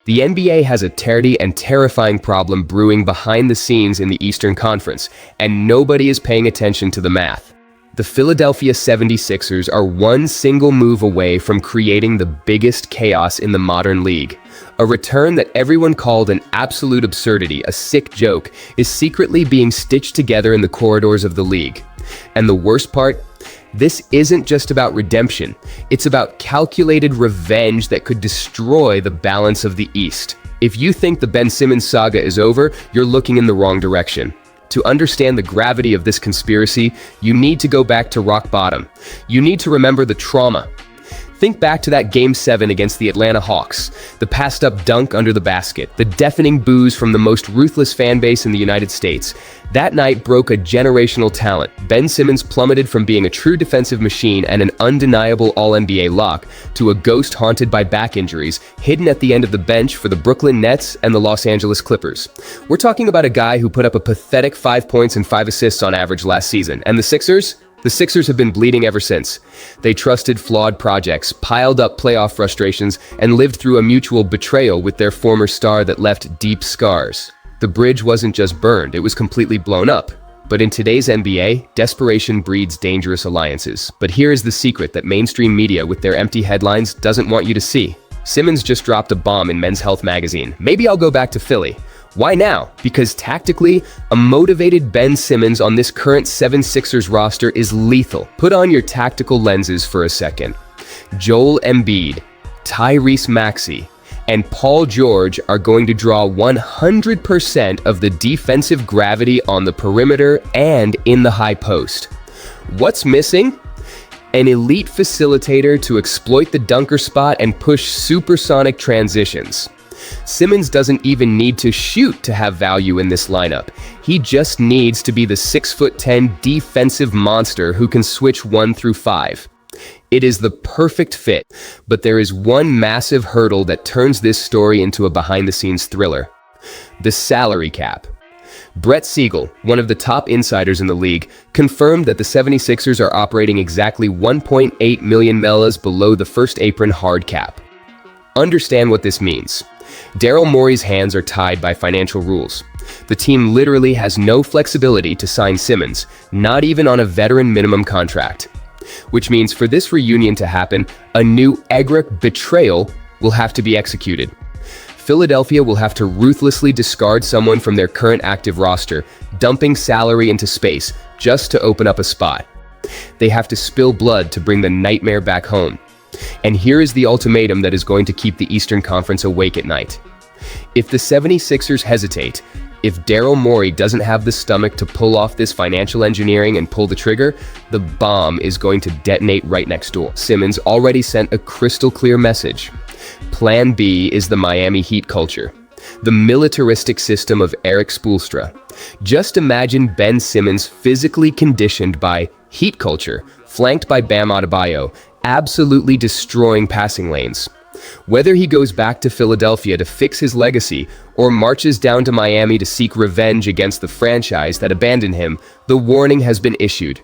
The NBA has a dirty and terrifying problem brewing behind the scenes in the Eastern Conference, and nobody is paying attention to the math. The Philadelphia 76ers are one single move away from creating the biggest chaos in the modern league. A return that everyone called an absolute absurdity, a sick joke, is secretly being stitched together in the corridors of the league. And the worst part? This isn't just about redemption. It's about calculated revenge that could destroy the balance of the East. If you think the Ben Simmons saga is over, you're looking in the wrong direction. To understand the gravity of this conspiracy, you need to go back to rock bottom. You need to remember the trauma. Think back to that Game 7 against the Atlanta Hawks, the passed-up dunk under the basket, the deafening boos from the most ruthless fan base in the United States. That night broke a generational talent. Ben Simmons plummeted from being a true defensive machine and an undeniable All-NBA lock to a ghost haunted by back injuries, hidden at the end of the bench for the Brooklyn Nets and the Los Angeles Clippers. We're talking about a guy who put up a pathetic 5 points and 5 assists on average last season. And the Sixers? The Sixers have been bleeding ever since. They trusted flawed projects, piled up playoff frustrations, and lived through a mutual betrayal with their former star that left deep scars. The bridge wasn't just burned, it was completely blown up. But in today's NBA, desperation breeds dangerous alliances. But here is the secret that mainstream media with their empty headlines doesn't want you to see. Simmons just dropped a bomb in Men's Health magazine. Maybe I'll go back to Philly. Why now? Because tactically, a motivated Ben Simmons on this current 76ers roster is lethal. Put on your tactical lenses for a second. Joel Embiid, Tyrese Maxey, and Paul George are going to draw 100% of the defensive gravity on the perimeter and in the high post. What's missing? An elite facilitator to exploit the dunker spot and push supersonic transitions. Simmons doesn't even need to shoot to have value in this lineup. He just needs to be the 6'10" defensive monster who can switch 1 through 5. It is the perfect fit, but there is one massive hurdle that turns this story into a behind-the-scenes thriller: the salary cap. Brett Siegel, one of the top insiders in the league, confirmed that the 76ers are operating exactly $1.8 million below the first apron hard cap. Understand what this means. Daryl Morey's hands are tied by financial rules. The team literally has no flexibility to sign Simmons, not even on a veteran minimum contract. Which means for this reunion to happen, a new egregious betrayal will have to be executed. Philadelphia will have to ruthlessly discard someone from their current active roster, dumping salary into space just to open up a spot. They have to spill blood to bring the nightmare back home. And here is the ultimatum that is going to keep the Eastern Conference awake at night. If the 76ers hesitate, if Daryl Morey doesn't have the stomach to pull off this financial engineering and pull the trigger, the bomb is going to detonate right next door. Simmons already sent a crystal clear message. Plan B is the Miami Heat culture, the militaristic system of Eric Spoelstra. Just imagine Ben Simmons physically conditioned by Heat culture, flanked by Bam Adebayo, absolutely destroying passing lanes. Whether he goes back to Philadelphia to fix his legacy or marches down to Miami to seek revenge against the franchise that abandoned him, the warning has been issued.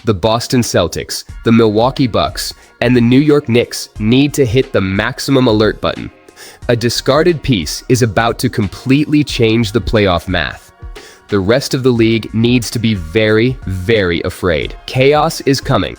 The Boston Celtics, the Milwaukee Bucks, and the New York Knicks need to hit the maximum alert button. A discarded piece is about to completely change the playoff math. The rest of the league needs to be very, very afraid. Chaos is coming.